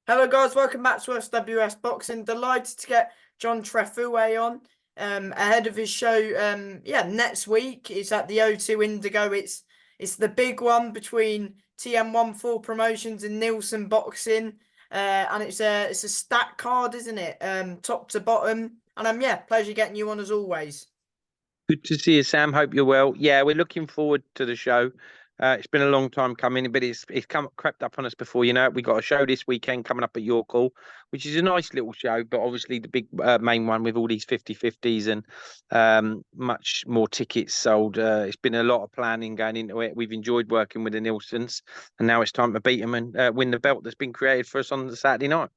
Hello guys, welcome back to SWS Boxing. Delighted to get Jon Trethewey on ahead of his show. Next week it's at the O2 Indigo. It's the big one between tm14 Promotions and Neilson Boxing, and it's a stacked card, isn't it? Top to bottom. And pleasure getting you on as always. Good to see you, Sam. Hope you're well. Yeah, we're looking forward to the show. It's been a long time coming, but it's crept up on us before. You know, we got a show this weekend coming up at York Hall, which is a nice little show, but obviously the big main one with all these 50-50s and much more tickets sold. It's been a lot of planning going into it. We've enjoyed working with the Neilsons, and now it's time to beat them and win the belt that's been created for us on the Saturday night.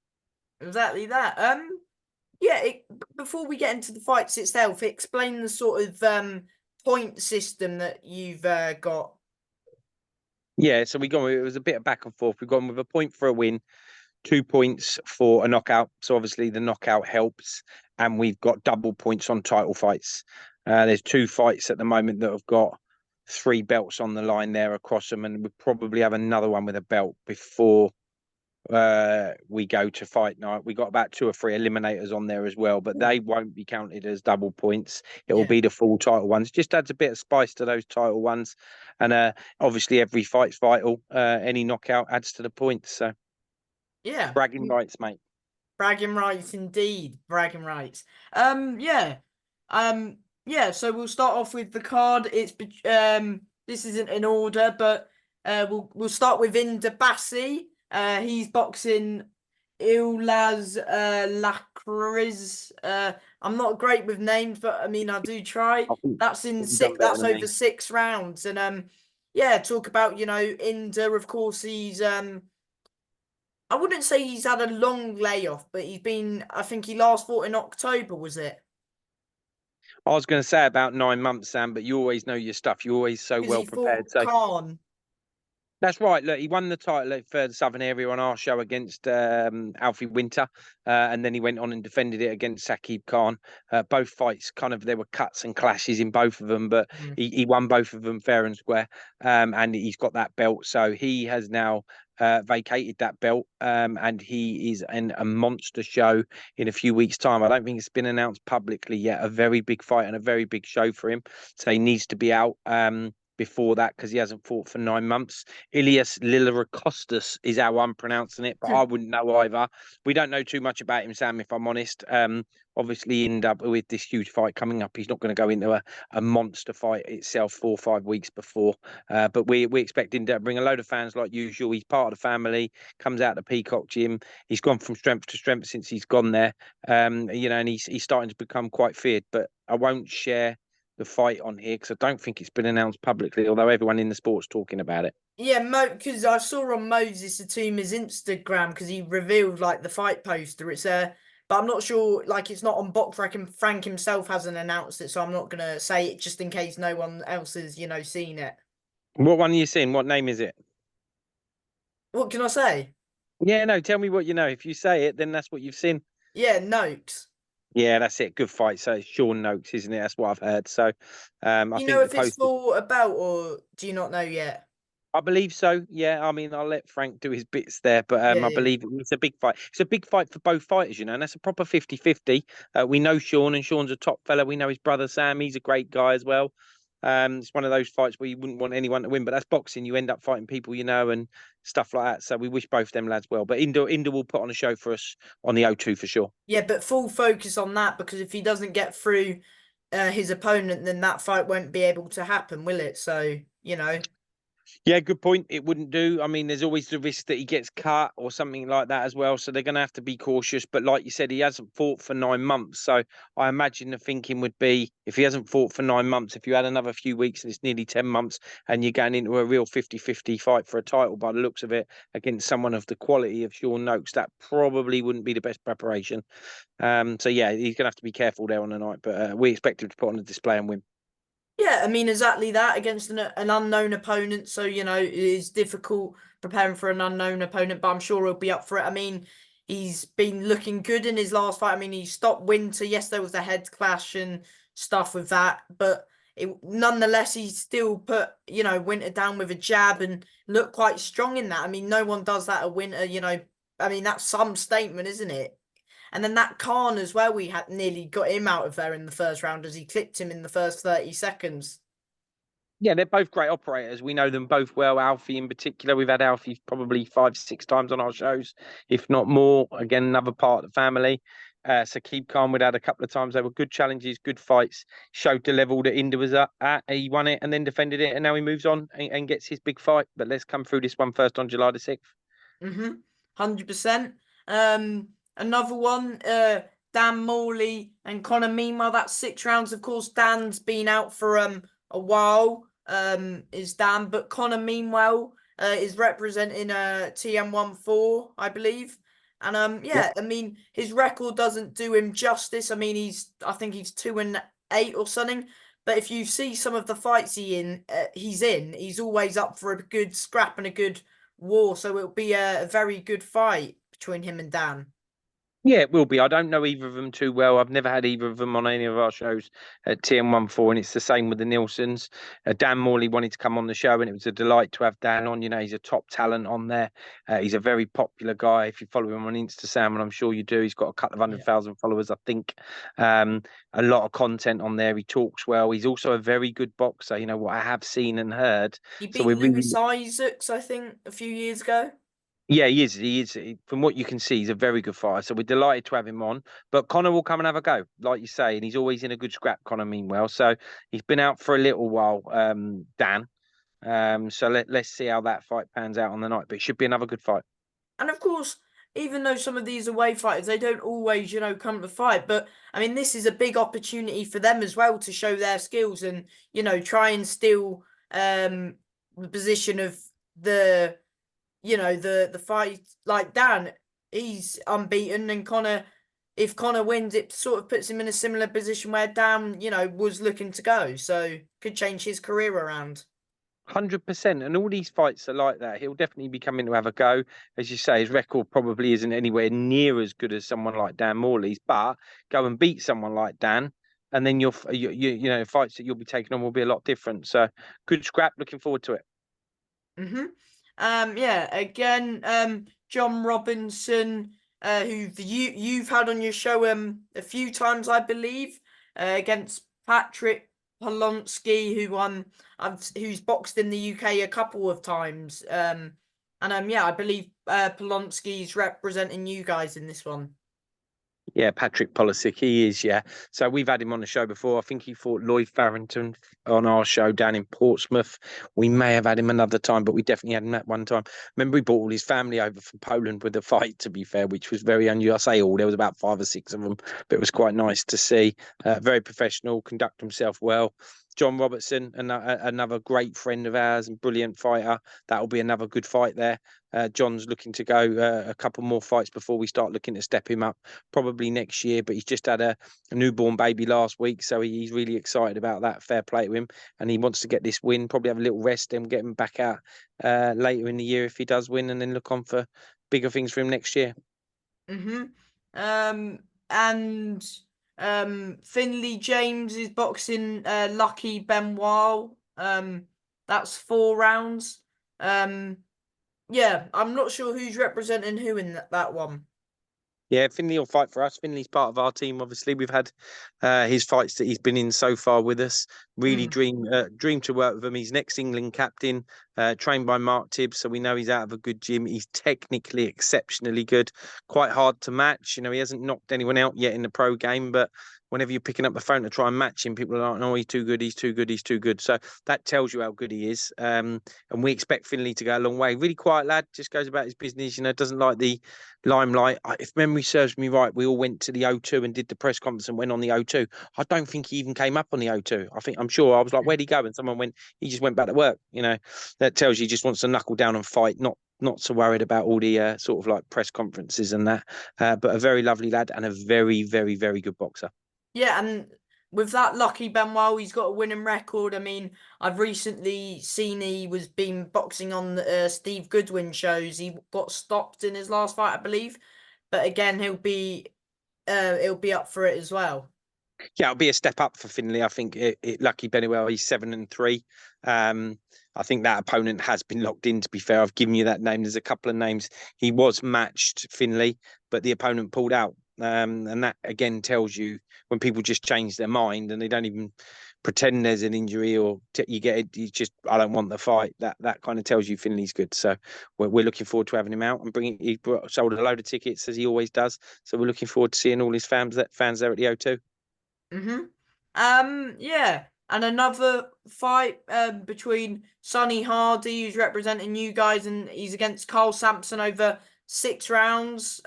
Exactly that. Before we get into the fights itself, explain the sort of point system that you've got. Yeah, so it was a bit of back and forth. We've gone with a point for a win, 2 points for a knockout. So obviously the knockout helps, and we've got double points on title fights. There's 2 fights at the moment that have got 3 belts on the line there across them, and we probably have another one with a belt before we go to fight night. We got about 2 or 3 eliminators on there as well, but they won't be counted as double points. It will be the full title ones. Just adds a bit of spice to those title ones, and obviously every fight's vital. Any knockout adds to the points. So yeah, bragging rights, mate. Bragging rights indeed. Bragging rights. So we'll start off with the card. This isn't in order, but we'll start with Indabassi. He's boxing Ilaz Lacriz. I'm not great with names, but I mean I do try. That's over 6 rounds. And talk about, Inda, of course, he's I wouldn't say he's had a long layoff, but I think he last fought in October, was it? I was going to say about 9 months, Sam, but you always know your stuff. You're always so well prepared. So Khan. that's right. Look, he won the title for the Southern Area on our show against Alfie Winter, and then he went on and defended it against Saqib Khan. Both fights, there were cuts and clashes in both of them, but he won both of them fair and square, and he's got that belt. So he has now vacated that belt, and he is in a monster show in a few weeks' time. I don't think it's been announced publicly yet. A very big fight and a very big show for him. So he needs to be out before that because he hasn't fought for 9 months. Ilias Lilarakostas is how I'm pronouncing it, but I wouldn't know either. We don't know too much about him, Sam, if I'm honest. Obviously, end up with this huge fight coming up. He's not going to go into a monster fight itself 4 or 5 weeks before. But we expect him to bring a load of fans like usual. He's part of the family, comes out to Peacock Gym. He's gone from strength to strength since he's gone there. And he's starting to become quite feared. But I won't share the fight on here because I don't think it's been announced publicly, although everyone in the sport's talking about it. Yeah, because I saw on Moses Atuma's Instagram because he revealed the fight poster. But I'm not sure. It's not on BoxRec, and Frank himself hasn't announced it, so I'm not gonna say it just in case no one else has seen it. What one are you seeing? What name is it? What can I say? Yeah, no. Tell me what you know. If you say it, then that's what you've seen. Yeah, Noakes. Yeah, that's it. Good fight. So it's Sean Noakes, isn't it? That's what I've heard. So, I you think know if it's for a belt, or do you not know yet? I believe so. Yeah, I mean, I'll let Frank do his bits there, but I believe it's a big fight. It's a big fight for both fighters, and that's a proper 50-50. We know Sean, and Sean's a top fella. We know his brother Sam. He's a great guy as well. It's one of those fights where you wouldn't want anyone to win, but that's boxing. You end up fighting people and stuff like that. So we wish both them lads well. But Inda will put on a show for us on the O2 for sure. Yeah, but full focus on that, because if he doesn't get through his opponent, then that fight won't be able to happen, will it? So, Yeah, good point. It wouldn't do. I mean, there's always the risk that he gets cut or something like that as well. So they're going to have to be cautious. But like you said, he hasn't fought for 9 months. So I imagine the thinking would be, if he hasn't fought for 9 months, if you had another few weeks and it's nearly 10 months and you're going into a real 50-50 fight for a title by the looks of it against someone of the quality of Sean Noakes, that probably wouldn't be the best preparation. So yeah, he's going to have to be careful there on the night. But we expect him to put on a display and win. Yeah, I mean, exactly that, against an unknown opponent. So, it is difficult preparing for an unknown opponent, but I'm sure he'll be up for it. I mean, he's been looking good in his last fight. I mean, he stopped Winter. Yes, there was a head clash and stuff with that, but nonetheless, he still put, Winter down with a jab and looked quite strong in that. I mean, no one does that at Winter, I mean, that's some statement, isn't it? And then that Khan as well, we had nearly got him out of there in the first round as he clipped him in the first 30 seconds. Yeah, they're both great operators. We know them both well. Alfie in particular, we've had Alfie probably 5, 6 times on our shows, if not more. Again, another part of the family. Saqib Khan we'd had a couple of times. They were good challenges, good fights. Showed the level that Inda was at. He won it and then defended it, and now he moves on and gets his big fight. But let's come through this one first on July the 6th. 100%. Another one, Dan Morley and Conor Meanwhile, that's 6 rounds. Of course, Dan's been out for a while. Is Dan, but Conor Meanwhile is representing tm14, I believe. And Yep. yeah, I mean his record doesn't do him justice. I mean I think he's 2-8 or something. But if you see some of the fights he's always up for a good scrap and a good war. So it'll be a very good fight between him and Dan. Yeah, it will be. I don't know either of them too well. I've never had either of them on any of our shows at TM14, and it's the same with the Neilsons. Dan Morley wanted to come on the show, and it was a delight to have Dan on. You know, he's a top talent on there. He's a very popular guy. If you follow him on Instagram, and I'm sure you do, he's got a couple of 100,000 followers, I think. A lot of content on there. He talks well. He's also a very good boxer. You know what I have seen and heard. He So beat we're really, Lewis Isaacs, I think, a few years ago. yeah, he is. He is. From what you can see, he's a very good fighter. So we're delighted to have him on. But Connor will come and have a go, like you say, and he's always in a good scrap. Connor, meanwhile, so he's been out for a little while. Dan. So let's see how that fight pans out on the night. But it should be another good fight. And of course, even though some of these away fighters, they don't always, come to fight. But I mean, this is a big opportunity for them as well to show their skills and, try and steal the position of the the fight. Like Dan, he's unbeaten, and Connor, if Connor wins, it sort of puts him in a similar position where Dan, was looking to go. So could change his career around. 100%. And all these fights are like that. He'll definitely be coming to have a go. As you say, his record probably isn't anywhere near as good as someone like Dan Morley's, but go and beat someone like Dan. And then fights that you'll be taking on will be a lot different. So good scrap. Looking forward to it. Yeah, again, John Robinson, who you've had on your show a few times, I believe, against Patrick Polonsky, who's boxed in the UK a couple of times. And yeah, I believe Polonsky's representing you guys in this one. Yeah, Patrick Polisic, he is, yeah. So we've had him on the show before. I think he fought Lloyd Farrington on our show down in Portsmouth. We may have had him another time, but we definitely had him that one time. Remember, he brought all his family over from Poland with the fight, to be fair, which was very unusual. I say all, there was about 5 or 6 of them, but it was quite nice to see. Very professional, conduct himself well. John Robertson, another great friend of ours and brilliant fighter. That'll be another good fight there. John's looking to go a couple more fights before we start looking to step him up, probably next year. But he's just had a newborn baby last week, so he's really excited about that. Fair play to him, and he wants to get this win, probably have a little rest, and get him back out later in the year if he does win, and then look on for bigger things for him next year. And Finley James is boxing Lucky Benoit. That's 4 rounds. Yeah, I'm not sure who's representing who in that one. Yeah, Finley will fight for us. Finley's part of our team. Obviously, we've had his fights that he's been in so far with us. Really dream to work with him. He's next England captain, trained by Mark Tibbs, so we know he's out of a good gym. He's technically exceptionally good. Quite hard to match. You know, he hasn't knocked anyone out yet in the pro game, but whenever you're picking up the phone to try and match him, people are like, "No, he's too good. He's too good. He's too good." So that tells you how good he is. And we expect Finley to go a long way. Really quiet lad, just goes about his business. You know, doesn't like the limelight. If memory serves me right, we all went to the O2 and did the press conference and went on the O2. I don't think he even came up on the O2. I'm sure I was like, "Where'd he go?" And someone went, "He just went back to work." You know, that tells you he just wants to knuckle down and fight, not so worried about all the sort of like press conferences and that. But a very lovely lad and a very, very, very good boxer. Yeah, and with that Lucky Benoit, he's got a winning record. I mean, I've recently seen he was been boxing on Steve Goodwin shows. He got stopped in his last fight, I believe. But again, he'll be up for it as well. Yeah, it'll be a step up for Finley. I think Lucky Benwell, he's 7-3. I think that opponent has been locked in, to be fair. I've given you that name. There's a couple of names. He was matched, Finley, but the opponent pulled out. And that again tells you when people just change their mind and they don't even pretend there's an injury or you get it, you just, I don't want the fight. That kind of tells you Finley's good. So we're looking forward to having him out and bringing. He sold a load of tickets as he always does. So we're looking forward to seeing all his fans there at the O2. Yeah, and another fight between Sonny Hardy, who's representing you guys, and he's against Carl Sampson over 6 rounds.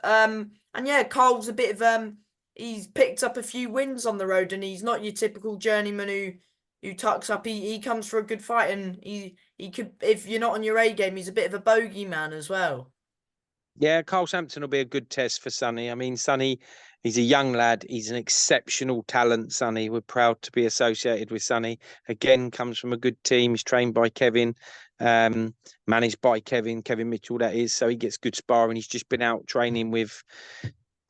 And yeah, Carl's a bit of he's picked up a few wins on the road, and he's not your typical journeyman who tucks up. He comes for a good fight, and he could, if you're not on your A game, he's a bit of a bogeyman as well. Yeah, Carl Sampson will be a good test for Sonny. I mean, Sonny, he's a young lad. He's an exceptional talent, Sonny. We're proud to be associated with Sonny. Again, comes from a good team. He's trained by Kevin, managed by Kevin Mitchell, that is. So he gets good sparring. He's just been out training with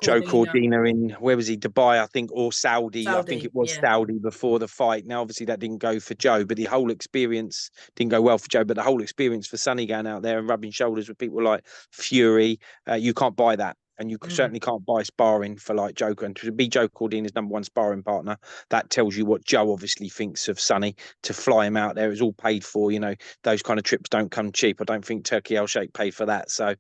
Joe Cordina. Cordina in, where was he, Dubai, I think, or Saudi. I think Saudi, it was yeah. Saudi before the fight. Now, obviously, that didn't go for Joe, but the whole experience didn't go well for Joe. But the whole experience for Sonny going out there and rubbing shoulders with people like Fury, you can't buy that. And you certainly can't buy sparring for like Joker. And to be Joe Cordina's #1 sparring partner, that tells you what Joe obviously thinks of Sonny. To fly him out there is all paid for. You know, those kind of trips don't come cheap. I don't think Turkey Al Sheikh paid for that. So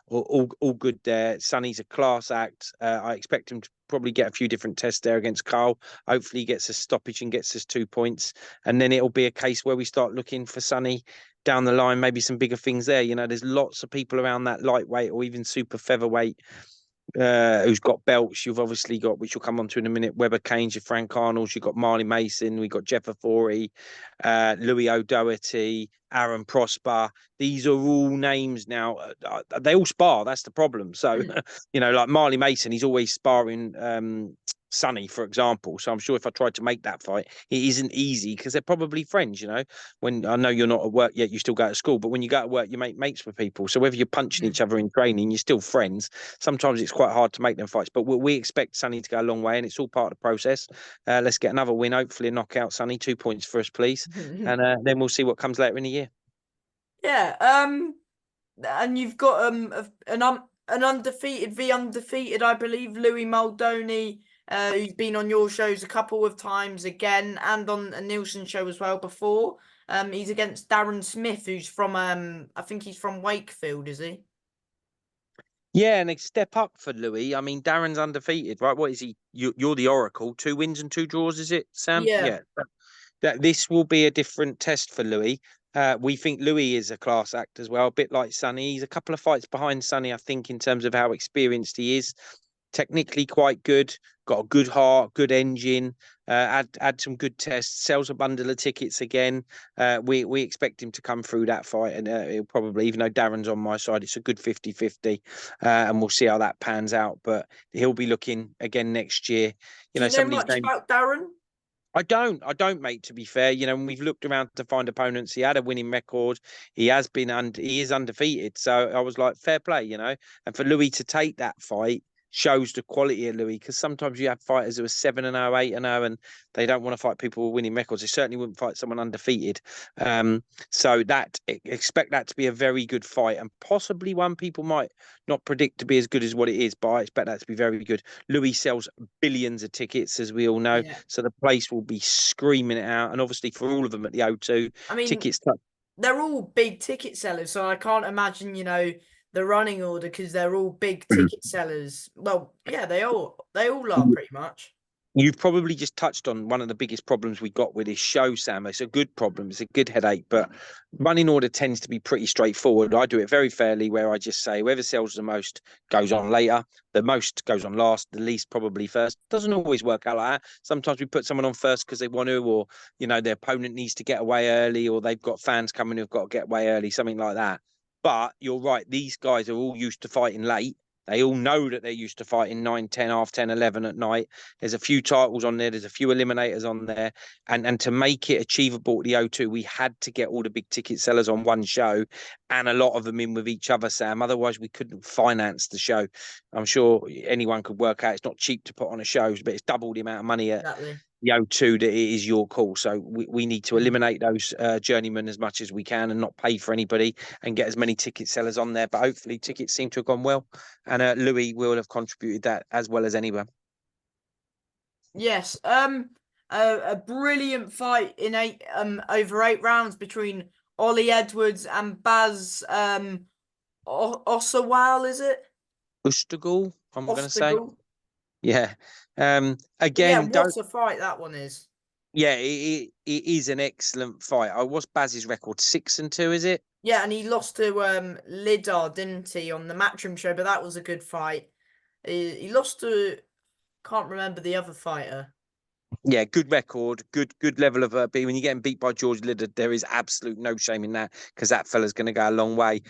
all good there. Sonny's a class act. I expect him to probably get a few different tests there against Carl. Hopefully he gets a stoppage and gets us 2 points. And then it'll be a case where we start looking for Sonny down the line, maybe some bigger things there. You know, there's lots of people around that lightweight or even super featherweight who's got belts. You've obviously got, which we'll come on to in a minute, Weber Canes, your Frank Arnolds, you've got Marley Mason, we've got Jeff Afori, Louis O'Doherty, Aaron Prosper. These are all names now. They all spar. That's the problem. So, you know, like Marley Mason, he's always sparring Sonny, for example. So I'm sure if I tried to make that fight, it isn't easy because they're probably friends, you know. When I know you're not at work yet, you still go to school, but when you go to work, you make mates with people. So whether you're punching each other in training, you're still friends. Sometimes it's quite hard to make them fights, but we expect Sonny to go a long way, and it's all part of the process. Let's get another win, hopefully a knockout, Sonny. 2 points for us, please, and then we'll see what comes later in the year. Yeah, and you've got an undefeated v undefeated, I believe, Louis Maldoni, who's been on your shows a couple of times again, and on a Neilson show as well before. He's against Darren Smith, who's from I think he's from Wakefield, is he? Yeah, and a step up for Louis. I mean, Darren's undefeated, right? What is he? You're the Oracle. 2 wins and 2 draws, is it, Sam? Yeah. Yeah. That this will be a different test for Louis. We think Louis is a class act as well, a bit like Sonny. He's a couple of fights behind Sonny, I think, in terms of how experienced he is. Technically quite good, got a good heart, good engine, had some good tests, sells a bundle of tickets again. We expect him to come through that fight, and he'll probably, even though Darren's on my side, it's a good 50-50, and we'll see how that pans out. But he'll be looking again next year. Do you know much about Darren? I don't, mate, to be fair. You know, when we've looked around to find opponents, he had a winning record. He is undefeated. So I was like, fair play, you know. And for Louis to take that fight shows the quality of Louis, because sometimes you have fighters who are 7-0, 8-0, and they don't want to fight people with winning records. They certainly wouldn't fight someone undefeated. So expect that to be a very good fight, and possibly one people might not predict to be as good as what it is, but I expect that to be very good. Louis sells billions of tickets, as we all know, so the place will be screaming it out, and obviously for all of them at the O2, I mean, tickets. They're all big ticket sellers, so I can't imagine, you know, the running order, because they're all big ticket sellers. Well, yeah, they all are pretty much. You've probably just touched on one of the biggest problems we got with this show, Sam. It's a good problem. It's a good headache, but running order tends to be pretty straightforward. I do it very fairly, where I just say whoever sells the most goes on later. The most goes on last, the least probably first. Doesn't always work out like that. Sometimes we put someone on first because they want to, or, you know, their opponent needs to get away early, or they've got fans coming who've got to get away early, something like that. But you're right. These guys are all used to fighting late. They all know that they're used to fighting 9, 10, half 10, 11 at night. There's a few titles on there. There's a few eliminators on there. And to make it achievable at the O2, we had to get all the big ticket sellers on one show and a lot of them in with each other, Sam. Otherwise, we couldn't finance the show. I'm sure anyone could work out it's not cheap to put on a show, but it's double the amount of money at Exactly. the O2 that it is your call. So we need to eliminate those journeymen as much as we can and not pay for anybody and get as many ticket sellers on there. But hopefully tickets seem to have gone well. And Louis will have contributed that as well as anyone. Yes. A brilliant fight in over 8 rounds between Ollie Edwards and Baz Osawal, is it? Ustigal, I'm going to say. Ostagal. Yeah. Yeah, Again, what a fight that one is. yeah, it is an excellent fight. What's Baz's record? 6-2, is it? Yeah, and he lost to Lidar, didn't he, on the Matchroom show? But that was a good fight. He lost to, can't remember the other fighter. Yeah, good record, good level of beat. When you're getting beat by George Liddard, there is absolute no shame in that because that fella's going to go a long way.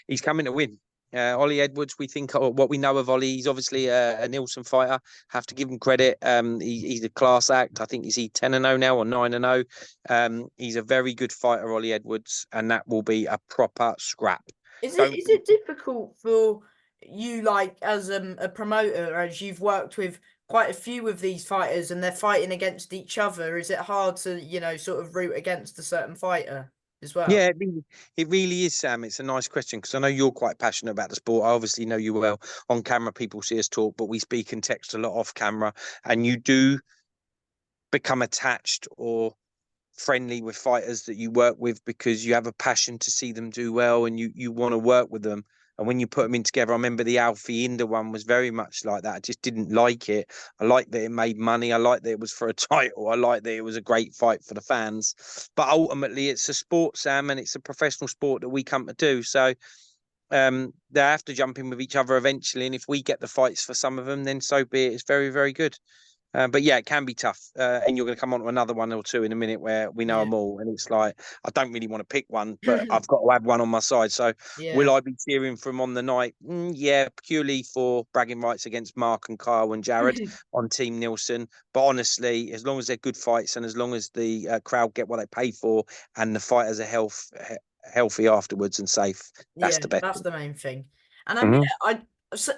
He's coming to win. Ollie Edwards, we think what we know of Ollie, he's obviously a Neilson fighter. Have to give him credit. He's a class act. I think is he 10-0 now or 9-0. He's a very good fighter, Ollie Edwards, and that will be a proper scrap. Is it difficult for you, like as a promoter, as you've worked with quite a few of these fighters and they're fighting against each other? Is it hard to, sort of root against a certain fighter as well? Yeah, it really is, Sam. It's a nice question because I know you're quite passionate about the sport. I obviously know you well. On camera, people see us talk, but we speak and text a lot off camera, and you do become attached or friendly with fighters that you work with because you have a passion to see them do well and you want to work with them. And when you put them in together, I remember the Alfie Inda one was very much like that. I just didn't like it. I liked that it made money. I liked that it was for a title. I liked that it was a great fight for the fans. But ultimately, it's a sport, Sam, and it's a professional sport that we come to do. So they have to jump in with each other eventually. And if we get the fights for some of them, then so be it. It's very, very good. But yeah, it can be tough. And you're going to come on to another one or two in a minute where we know them all. And it's like, I don't really want to pick one, but I've got to have one on my side. So will I be cheering for him on the night? Yeah, purely for bragging rights against Mark and Kyle and Jared on Team Neilson. But honestly, as long as they're good fights and as long as the crowd get what they pay for and the fighters are healthy afterwards and safe, that's the best. That's the main thing. And I mean,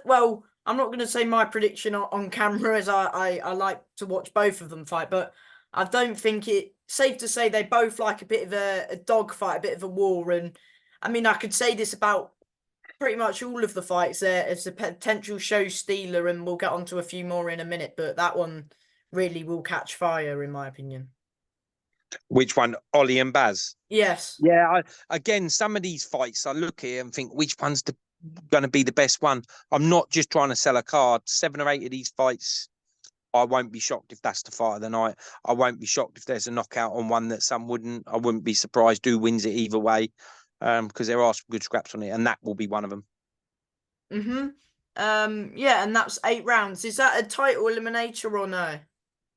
well, I'm not going to say my prediction on camera as I like to watch both of them fight, but I don't think it's safe to say they both like a bit of a dog fight, a bit of a war. And I mean, I could say this about pretty much all of the fights there. It's a potential show stealer, and we'll get onto a few more in a minute, but that one really will catch fire, in my opinion. Which one? Ollie and Baz? Yes. Yeah, again, some of these fights, I look at it and think, which one's going to be the best one? I'm not just trying to sell a card. 7 or 8 of these fights, I won't be shocked if that's the fight of the night. I won't be shocked if there's a knockout on one that some wouldn't. I wouldn't be surprised who wins it either way, because there are some good scraps on it, and that will be one of them. Yeah, and that's 8 rounds. Is that a title eliminator or no?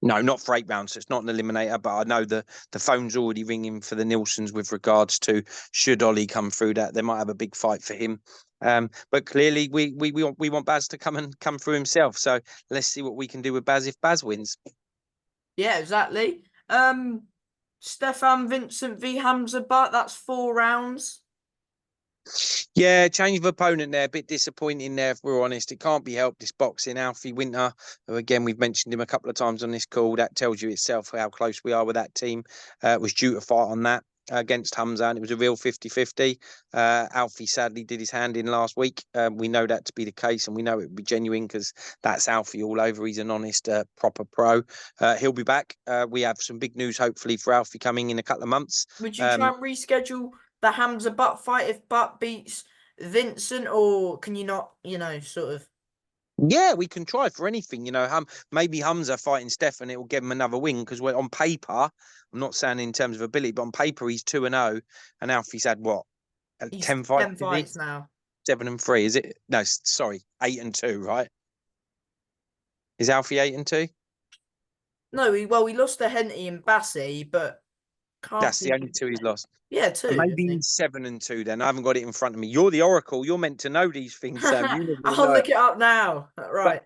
No, not for 8 rounds. It's not an eliminator, but I know the phone's already ringing for the Neilsons with regards to should Ollie come through that. They might have a big fight for him. But clearly we want Baz to come through himself. So let's see what we can do with Baz if Baz wins. Yeah, exactly. Stefan Vincent v Hamza Butt, that's 4 rounds. Yeah, change of opponent there. A bit disappointing there, if we're honest. It can't be helped, this boxing. Alfie Winter, who again, we've mentioned him a couple of times on this call. That tells you itself how close we are with that team. Was due to fight on that against Hamza, and it was a real 50-50. Alfie sadly did his hand in last week. We know that to be the case, and we know it would be genuine because that's Alfie all over. He's an honest, proper pro. He'll be back. We have some big news, hopefully, for Alfie coming in a couple of months. Would you try and reschedule the Hamza Butt fight if Butt beats Vincent, or can you not, sort of? Yeah, we can try for anything, maybe Hamza fighting Stefan, it will give him another win because we're on paper. I'm not saying in terms of ability, but on paper he's 2-0, and Alfie's had what? 10 fights. 10 fights now. 7-3, is it? No, sorry, 8-2, right? Is Alfie 8-2? No, we lost to Henty and Bassi, but Can't That's the think only of two he's lost. yeah, two, And maybe isn't he? he's 7-2 then. I haven't got it in front of me. You're the oracle. You're meant to know these things, Sam. You normally I'll know it. look it up now. But Right.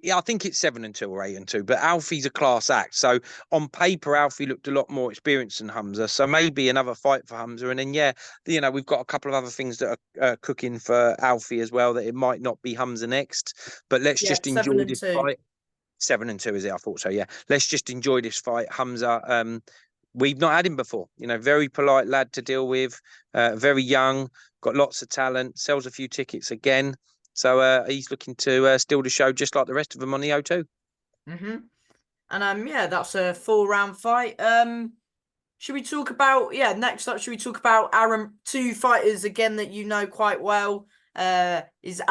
yeah, I think it's 7-2 or 8-2. But Alfie's a class act. So on paper, Alfie looked a lot more experienced than Hamza. So maybe another fight for Hamza. And then yeah, we've got a couple of other things that are cooking for Alfie as well. That it might not be Hamza next. But let's Yeah, just seven enjoy and this two. fight. 7-2 is it? I thought so. Yeah. Let's just enjoy this fight, Hamza. We've not had him before. Very polite lad to deal with. Very young, got lots of talent. Sells a few tickets again. So he's looking to steal the show just like the rest of them on the O2. Mm-hmm. And yeah, that's a 4-round fight. Should we talk about next up? Should we talk about Aaron? Two fighters again that you know quite well. Is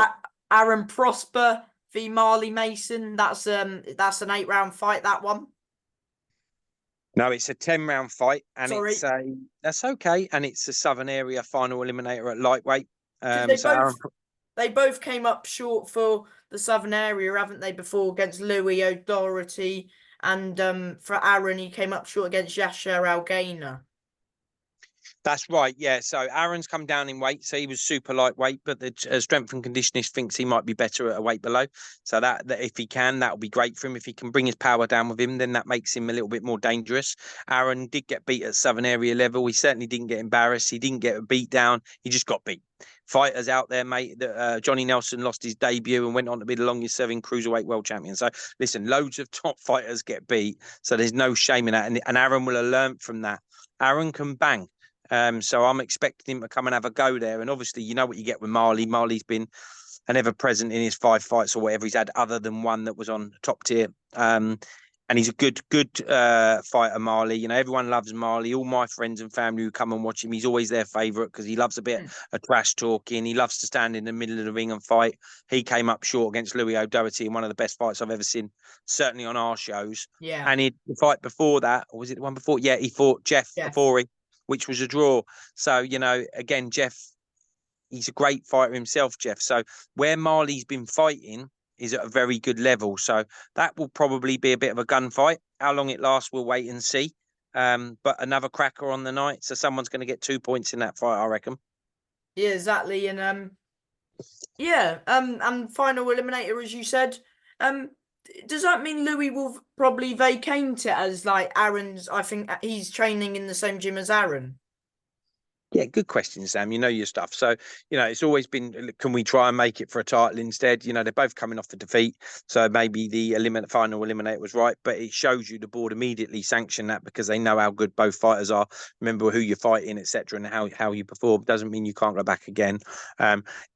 Aaron Prosper v Marley Mason? That's an 8-round fight. That one. No, it's a 10-round fight, and Sorry, that's okay, and it's a Southern Area final eliminator at lightweight. because So Aaron, they both came up short for the Southern Area, haven't they? Before against Louis O'Doherty, and for Aaron, he came up short against Yasser Algaina. that's right, yeah. So Aaron's come down in weight, so he was super lightweight, but the strength and conditionist thinks he might be better at a weight below. So that if he can, that'll be great for him. If he can bring his power down with him, then that makes him a little bit more dangerous. Aaron did get beat at Southern Area level. He certainly didn't get embarrassed. He didn't get a beat down. He just got beat. Fighters out there, mate. Johnny Neilson lost his debut and went on to be the longest serving cruiserweight world champion. So listen, loads of top fighters get beat. So there's no shame in that. And Aaron will have learned from that. Aaron can bang. So I'm expecting him to come and have a go there. And obviously, you know what you get with Marley. Marley's been an ever present in his 5 fights or whatever he's had, other than one that was on top tier. And he's a good fighter, Marley. Everyone loves Marley. All my friends and family who come and watch him, he's always their favourite because he loves a bit of trash talking. He loves to stand in the middle of the ring and fight. He came up short against Louis O'Doherty in one of the best fights I've ever seen, certainly on our shows. Yeah. And the fight before that, or was it the one before? Yeah, he fought Jeff Afori, which was a draw. So, again, Jeff, he's a great fighter himself, Jeff. So where Marley's been fighting is at a very good level. So that will probably be a bit of a gunfight. How long it lasts, we'll wait and see. But another cracker on the night. So someone's going to get 2 points in that fight, I reckon. Yeah, exactly. And and final eliminator, as you said. Does that mean Louis will probably vacate it as like Aaron's? I think he's training in the same gym as Aaron. Yeah, good question, Sam. You know your stuff. So, it's always been, can we try and make it for a title instead? They're both coming off the defeat. So maybe the final eliminator was right, but it shows you the board immediately sanctioned that because they know how good both fighters are. Remember who you're fighting, etc., and how you perform. Doesn't mean you can't go back again.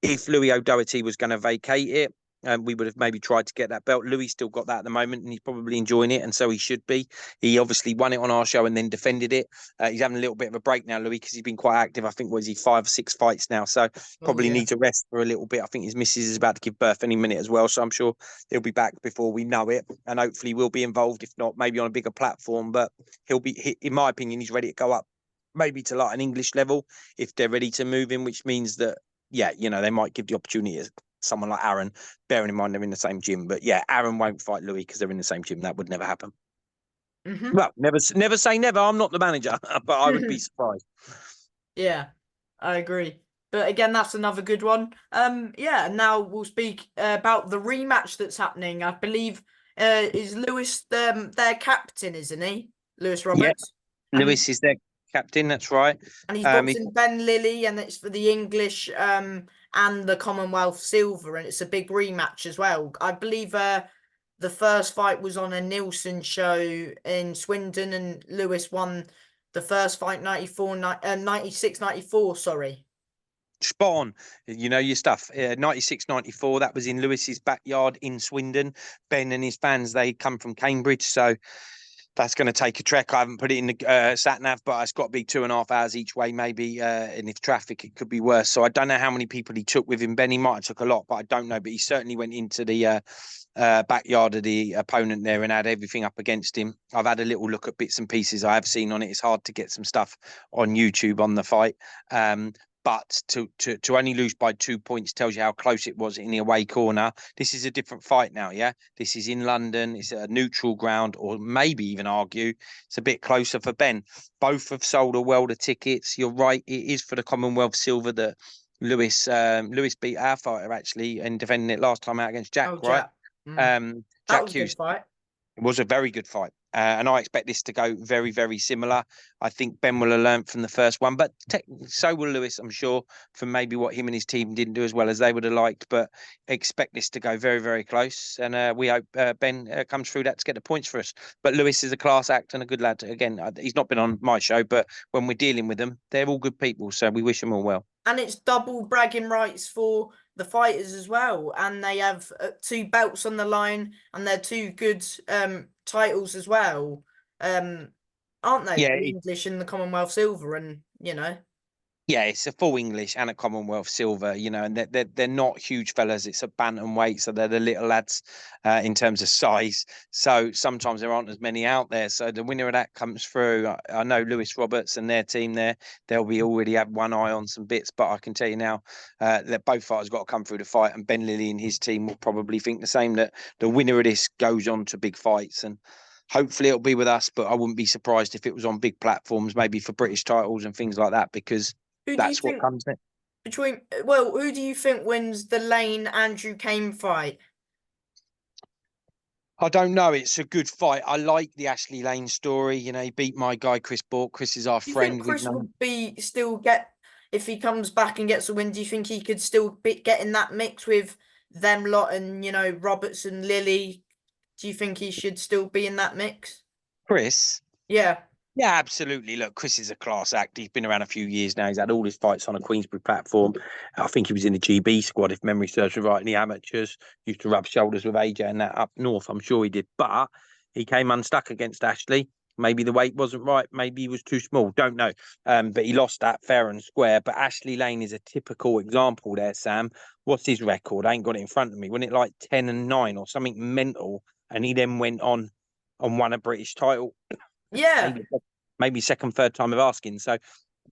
If Louis O'Doherty was going to vacate it, we would have maybe tried to get that belt. Louis still got that at the moment, and he's probably enjoying it, and so he should be. He obviously won it on our show and then defended it. He's having a little bit of a break now, Louis, because he's been quite active. I think, was he 5 or 6 fights now? So probably needs a rest for a little bit. I think his missus is about to give birth any minute as well, so I'm sure he'll be back before we know it, and hopefully we'll be involved, if not maybe on a bigger platform. But he'll be, in my opinion, he's ready to go up maybe to like an English level if they're ready to move him, which means that, yeah, they might give the opportunity to someone like Aaron, bearing in mind they're in the same gym. But yeah, Aaron won't fight Louis because they're in the same gym. That would never happen. Well, never say never. I'm not the manager, but I would be surprised. Yeah, I agree. But again, that's another good one. Now we'll speak about the rematch that's happening. I believe is Lewis their captain, isn't he? Lewis Roberts. Yeah, Lewis is their captain, that's right. And he's boxing Ben Lilly, and it's for the English and the Commonwealth silver, and it's a big rematch as well. I believe the first fight was on a Neilson show in Swindon, and Lewis won the first fight 96-94, sorry. Spot on. You know your stuff. 96-94, that was in Lewis's backyard in Swindon. Ben and his fans, they come from Cambridge, so that's going to take a trek. I haven't put it in the sat nav, but it's got to be 2.5 hours each way, maybe. And if traffic, it could be worse. So I don't know how many people he took with him. Ben, he might have took a lot, but I don't know. But he certainly went into the backyard of the opponent there and had everything up against him. I've had a little look at bits and pieces I have seen on it. It's hard to get some stuff on YouTube on the fight. But to only lose by 2 points tells you how close it was in the away corner. This is a different fight now, yeah? This is in London. It's a neutral ground, or maybe even argue it's a bit closer for Ben. Both have sold a world of tickets. You're right. It is for the Commonwealth silver that Lewis beat our fighter actually and defending it last time out against Jack, Oh, right? Jack. That Jack was a good Hughes. fight. It was a very good fight. And I expect this to go very, very similar. I think Ben will have learned from the first one, but so will Lewis, I'm sure, from maybe what him and his team didn't do as well as they would have liked. But expect this to go very, very close. And we hope Ben comes through that to get the points for us. But Lewis is a class act and a good lad. Again, he's not been on my show, but when we're dealing with them, they're all good people. So we wish them all well. And it's double bragging rights for the fighters as well. And they have 2 belts on the line, and they're 2 good titles as well. Aren't they? Yeah, The English and the Commonwealth silver, and yeah, it's a full English and a Commonwealth silver, and they're not huge fellas. It's a bantamweight, so they're the little lads in terms of size. So sometimes there aren't as many out there. So the winner of that comes through. I know Lewis Roberts and their team there. They'll be already have one eye on some bits, but I can tell you now that both fighters got to come through the fight, and Ben Lilly and his team will probably think the same. That the winner of this goes on to big fights and. Hopefully it'll be with us, but I wouldn't be surprised if it was on big platforms, maybe for British titles and things like that, because who do you that's what think comes next. who do you think wins the Lane Andrew Kane fight? I don't know. It's a good fight. I like the Ashley Lane story. He beat my guy Chris Bork. Chris is our Do you think friend. We've Chris known will be still get if he comes back and gets a win? Do you think he could still get in that mix with them lot and Roberts and Lilly? Do you think he should still be in that mix? Chris. Yeah. Yeah, absolutely. Look, Chris is a class act. He's been around a few years now. He's had all his fights on a Queensbury platform. I think he was in the GB squad, if memory serves me right, in the amateurs. Used to rub shoulders with AJ and that up north. I'm sure he did. But he came unstuck against Ashley. Maybe the weight wasn't right. Maybe he was too small. Don't know. But he lost that fair and square. But Ashley Lane is a typical example there, Sam. What's his record? I ain't got it in front of me. Wasn't it like 10-9 or something mental? And he then went on and won a British title. Yeah. Maybe second, third time of asking. So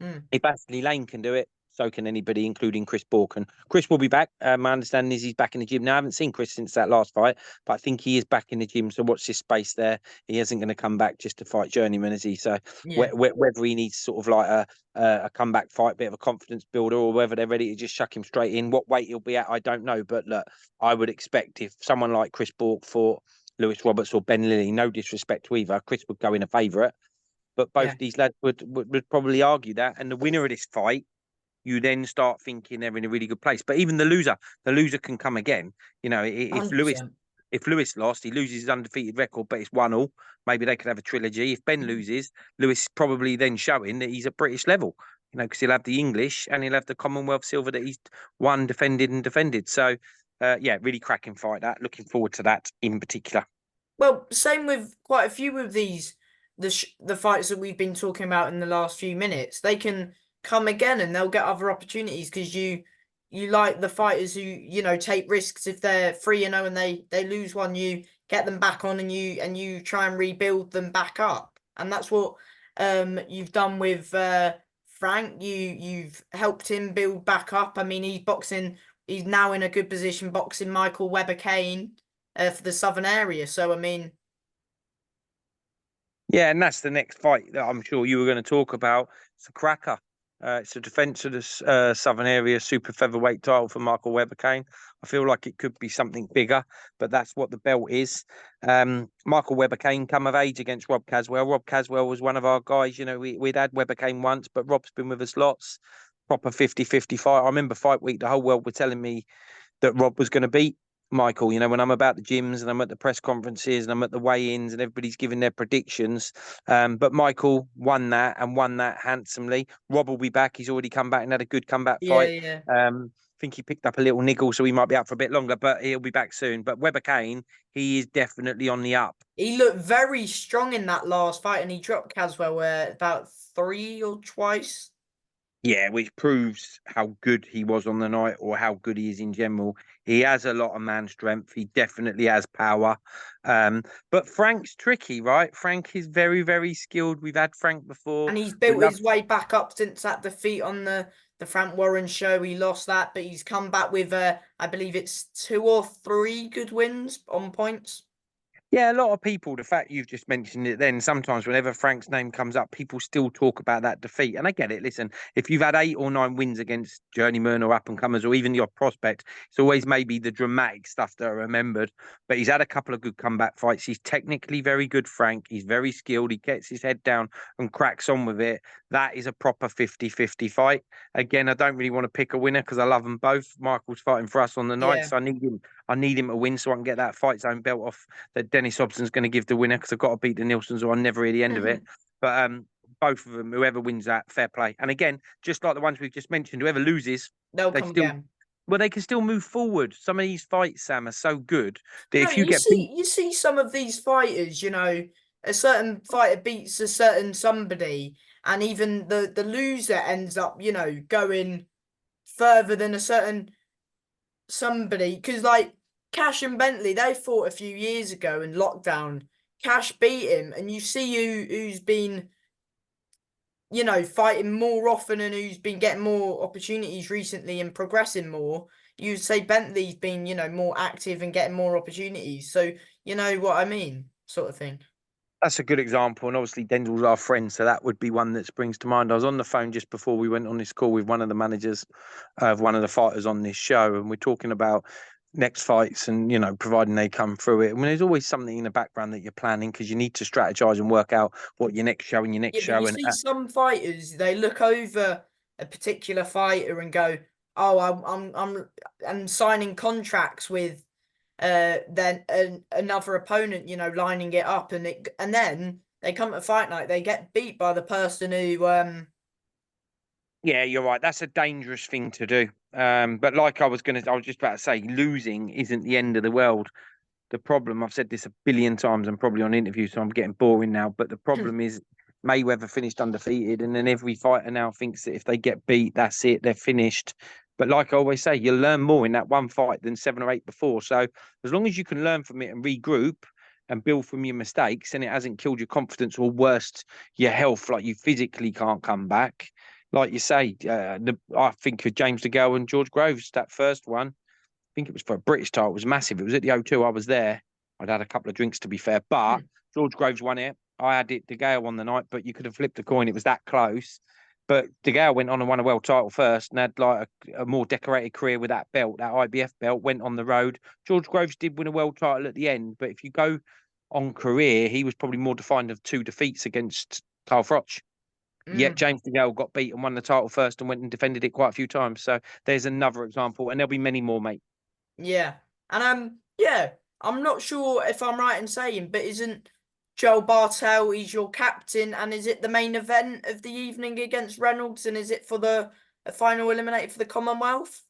Mm. if Ashley Lane can do it, so can anybody, including Chris Bork. And Chris will be back. My understanding is he's back in the gym now. I haven't seen Chris since that last fight, but I think he is back in the gym. So watch this space there. He isn't going to come back just to fight journeyman, is he? So Yeah. whether he needs sort of like a comeback fight, bit of a confidence builder, or whether they're ready to just chuck him straight in. What weight he'll be at, I don't know. But look, I would expect if someone like Chris Bork fought Lewis Roberts or Ben Lilly, no disrespect to either, Chris would go in a favourite. But both Yeah. these lads would probably argue that. And the winner of this fight, you then start thinking they're in a really good place. But even the loser can come again. If Lewis 100%. if Lewis lost, he loses his undefeated record, but it's 1-1. Maybe they could have a trilogy. If Ben loses, Lewis probably then showing that he's at British level. Because he'll have the English and he'll have the Commonwealth silver that he's won, defended. So, yeah, really cracking fight. That looking forward to that in particular. Well, same with quite a few of these the fights that we've been talking about in the last few minutes. They can come again and they'll get other opportunities because you like the fighters who take risks. If they're 3-0 and they lose one, you get them back on and you try and rebuild them back up. And that's what you've done with Frank. You've helped him build back up. I mean, he's now in a good position boxing Michael Webber Kane for the Southern area. So I mean, Yeah, and that's the next fight that I'm sure you were going to talk about. It's a cracker. It's a defence of the Southern Area super featherweight title for Michael Webber Kane. I feel like it could be something bigger, but that's what the belt is. Michael Webber Kane come of age against Rob Caswell. Rob Caswell was one of our guys. We'd had Webber Kane once, but Rob's been with us lots. Proper 50-50 fight. I remember fight week, the whole world were telling me that Rob was going to beat Michael. When I'm about the gyms and I'm at the press conferences and I'm at the weigh-ins and everybody's giving their predictions. But Michael won that and won that handsomely. Rob will be back. He's already come back and had a good comeback yeah, fight. yeah. I think he picked up a little niggle, so he might be out for a bit longer, but he'll be back soon. But Webber Kane, he is definitely on the up. He looked very strong in that last fight, and he dropped Caswell about 3 or twice. Yeah, which proves how good he was on the night or how good he is in general. He has a lot of man strength. He definitely has power. But Frank's tricky, right? Frank is very, very skilled. We've had Frank before. And he's We built love. his way back up since that defeat on the the Frank Warren show. He lost that, but he's come back with I believe it's 2 or 3 good wins on points. Yeah, a lot of people, the fact you've just mentioned it then, sometimes whenever Frank's name comes up, people still talk about that defeat. And I get it. Listen, if you've had 8 or 9 wins against journeymen or up and comers or even your prospect, it's always maybe the dramatic stuff that are remembered. But he's had a couple of good comeback fights. He's technically very good, Frank. He's very skilled. He gets his head down and cracks on with it. That is a proper 50-50 fight. Again, I don't really want to pick a winner because I love them both. Michael's fighting for us on the night, Yeah. so I need him to win so I can get that fight zone belt off that Dennis Hobson's going to give the winner because I've got to beat the Neilsons or I'll never hear the end of it. But both of them, whoever wins that, fair play. And again, just like the ones we've just mentioned, whoever loses, They'll they come still again. well, they can still move forward. Some of these fights, Sam, are so good that No, if you get beat, you see some of these fighters, a certain fighter beats a certain somebody, and even the loser ends up, going further than a certain somebody. Because like Cash and Bentley, they fought a few years ago in lockdown. Cash beat him, and you see who's been, fighting more often and who's been getting more opportunities recently and progressing more. You'd say Bentley's been, more active and getting more opportunities. So, you know what I mean, sort of thing. that's a good example. And obviously, Denzel's our friend, so that would be one that springs to mind. I was on the phone just before we went on this call with one of the managers of one of the fighters on this show, and we're talking about next fights and providing they come through it. I mean, there's always something in the background that you're planning because you need to strategize and work out what your next show and your next Yeah, but show you and see some fighters, they look over a particular fighter and go, "Oh, I'm signing contracts with then another opponent, lining it up, and then they come to fight night, they get beat by the person who yeah, you're right. That's a dangerous thing to do. But like I was just about to say, losing isn't the end of the world. The problem, I've said this a billion times and probably on interviews, so I'm getting boring now. But the problem is Mayweather finished undefeated, and then every fighter now thinks that if they get beat, that's it, they're finished. But like I always say, you'll learn more in that one fight than 7 or 8 before. So as long as you can learn from it and regroup and build from your mistakes, and it hasn't killed your confidence or worst, your health, like you physically can't come back. Like you say, I think of James DeGale and George Groves, that first one. I think it was for a British title. It was massive. It was at the O2. I was there. I'd had a couple of drinks to be fair, but George Groves won it. I had it. De Gea won the night, but you could have flipped a coin. It was that close. But De Gea went on and won a world title first and had like a more decorated career with that belt, that IBF belt, went on the road. George Groves did win a world title at the end, but if you go on career, he was probably more defined of 2 defeats against Carl Froch. Yet mm, James DeGale got beat and won the title first and went and defended it quite a few times. So there's another example, and there'll be many more, mate. yeah. And yeah, I'm not sure if I'm right in saying, but isn't Joe Bartel, he's your captain, and is it the main event of the evening against Reynolds, and is it for the final eliminator for the Commonwealth?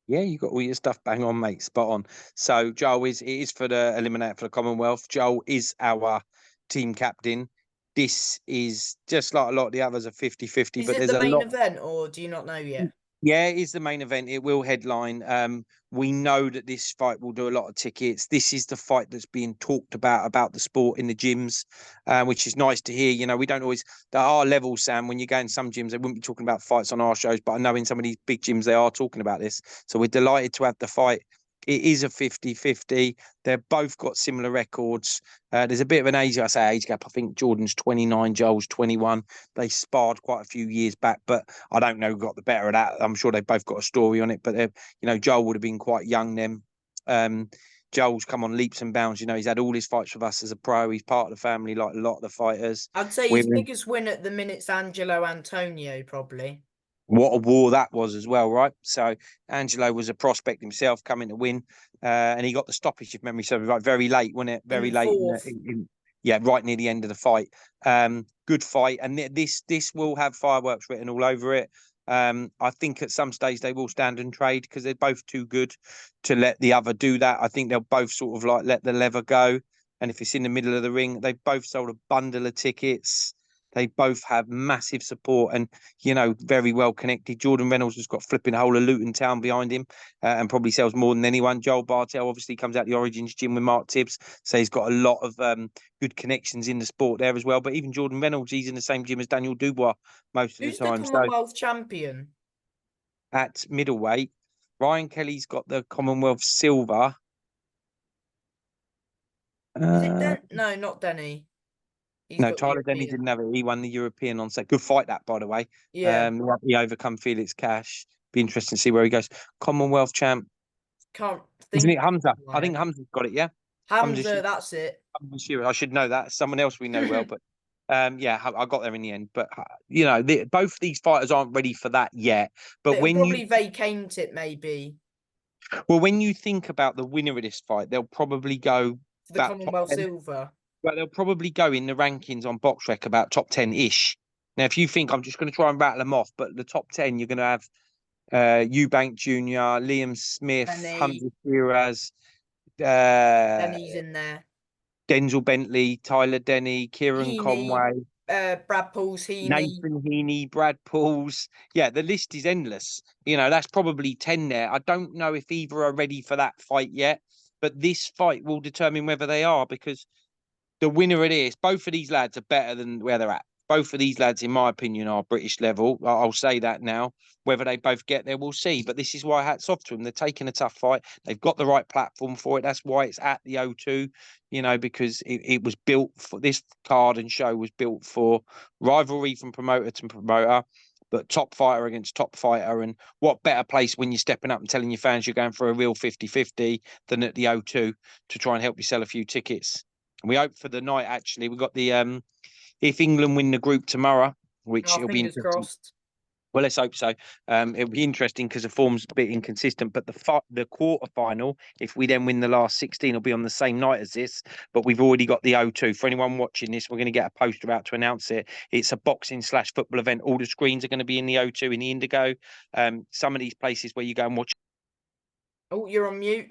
Yeah, you got all your stuff bang on, mate. Spot on. So Joel it is for the eliminator for the Commonwealth. Joel is our team captain. This is just like a lot of the others are 50-50, Is but it there's the a main lot. event, or do you not know yet? Yeah, it is the main event. It will headline. We know that this fight will do a lot of tickets. This is the fight that's being talked about the sport in the gyms, which is nice to hear. We don't always, there are levels, Sam. When you go in some gyms, they wouldn't be talking about fights on our shows, but I know in some of these big gyms, they are talking about this. So we're delighted to have the fight. It is a 50-50. They've both got similar records. There's a bit of an age gap. I think Jordan's 29, Joel's 21. They sparred quite a few years back, but I don't know who got the better of that. I'm sure they've both got a story on it, but Joel would have been quite young then. Joel's come on leaps and bounds. He's had all his fights with us as a pro. He's part of the family, like a lot of the fighters. I'd say We're his in, biggest win at the minute's Angelo Antonio, probably. what a war that was as well, right? So Angelo was a prospect himself coming to win, and he got the stoppage if memory serves right very late, wasn't it? In Very the late fourth. yeah, right near the end of the fight. Good fight, and this will have fireworks written all over it. I think at some stage they will stand and trade because they're both too good to let the other do that. I think they'll both sort of like let the lever go, and if it's in the middle of the ring, they both sold a bundle of tickets. They both have massive support and very well connected. Jordan Reynolds has got flipping a whole of Luton Town behind him and probably sells more than anyone. Joel Bartel obviously comes out the Origins gym with Mark Tibbs, so he's got a lot of good connections in the sport there as well. But even Jordan Reynolds, he's in the same gym as Daniel Dubois most of the Who's the time. So Commonwealth champion? at middleweight. Ryan Kelly's got the Commonwealth silver. Is it No, not Denny. He's No, got the Tyler Denny European. didn't have it. He won the European on set. Good fight that, by the way. Yeah, He overcome Felix Cash. Be interesting to see where he goes. Commonwealth champ, can't isn't think it off the Hamza? top of my I think head. Hamza's got it. Yeah, Hamza, that's it. Hamza Shearer. I should know that. Someone else we know well, but yeah, I got there in the end. But both these fighters aren't ready for that yet. But It'll when you probably vacate it, maybe, when you think about the winner of this fight, they'll probably go for the about top Commonwealth 10. silver. Well, they'll probably go in the rankings on BoxRec about top 10-ish. Now, if you think I'm just going to try and rattle them off, but the top 10, you're going to have Eubank Jr., Liam Smith, Denny, Hamza Shiraz, uh, Denny's in there. Denzel Bentley, Tyler Denny, Kieran Heaney, Conway, Brad Paul's Heaney. Nathan Heaney, Brad Pauls. Yeah, the list is endless. That's probably 10 there. I don't know if either are ready for that fight yet, but this fight will determine whether they are, because the winner of this, both of these lads are better than where they're at. Both of these lads, in my opinion, are British level. I'll say that now. Whether they both get there, we'll see. But this is why hats off to them. They're taking a tough fight. They've got the right platform for it. That's why it's at the O2, because it was built for this card and show was built for rivalry from promoter to promoter, but top fighter against top fighter. And what better place when you're stepping up and telling your fans you're going for a real 50-50 than at the O2 to try and help you sell a few tickets. And we hope for the night, actually. We've got the if England win the group tomorrow, which Oh, it'll be fingers interesting. crossed. Well, let's hope so. It'll be interesting because the form's a bit inconsistent. But the quarter final, if we then win the last 16, will be on the same night as this. But we've already got the O2. For anyone watching this, we're going to get a poster out to announce it. It's a boxing/football event. All the screens are going to be in the O2 in the Indigo. Some of these places where you go and watch. Oh, you're on mute.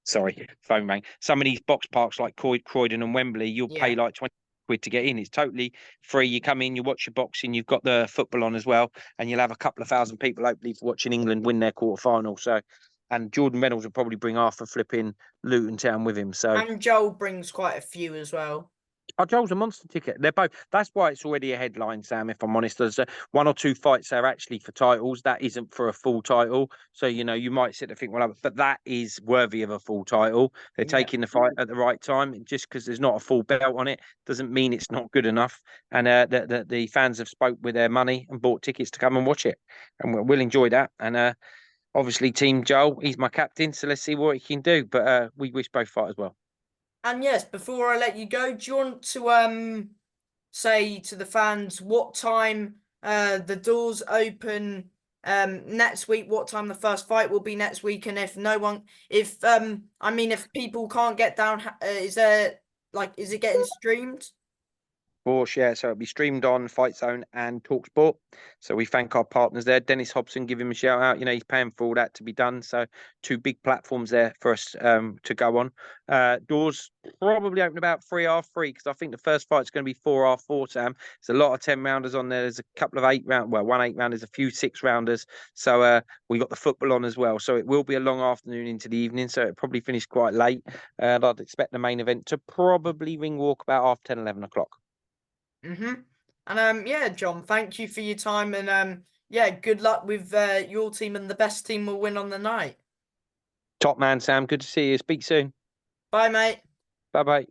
Sorry, phone rang. Some of these box parks like Croydon and Wembley, you'll pay Yeah. like 20 quid to get in. It's totally free. You come in, you watch your boxing, you've got the football on as well, and you'll have a couple of thousand people hopefully for watching England win their quarter final. So, and Jordan Reynolds will probably bring half a flipping Luton Town with him. So, And Joel brings quite a few as well. oh, Joel's a monster ticket. They're both. That's why it's already a headline, Sam. If I'm honest, there's one or two fights that are actually for titles. That isn't for a full title. So you might sit there and think, well, but that is worthy of a full title. They're Yeah. taking the fight at the right time. Just because there's not a full belt on it doesn't mean it's not good enough. And the fans have spoke with their money and bought tickets to come and watch it, and we'll enjoy that. And obviously, Team Joel, he's my captain, so let's see what he can do. But we wish both fighters well. And yes, before I let you go, do you want to say to the fans what time the doors open next week, what time the first fight will be next week, and if if people can't get down, is it getting streamed? Course, yeah. So it'll be streamed on Fight Zone and TalkSport. So we thank our partners there. Dennis Hobson, give him a shout out. He's paying for all that to be done. So two big platforms there for us to go on. Doors probably open about 3:30 because I think the first fight's going to be 4:04. Sam, there's a lot of 10-rounders on there. There's a couple of 8-round, well, one 8-rounders, a few 6-rounders. So we got the football on as well. So it will be a long afternoon into the evening. So it probably finish quite late. And I'd expect the main event to probably ring walk about 10:30, 11 o'clock. And yeah, John, thank you for your time, and yeah, good luck with your team, and the best team will win on the night. Top man, Sam. Good to see you. Speak soon. Bye, mate. Bye bye.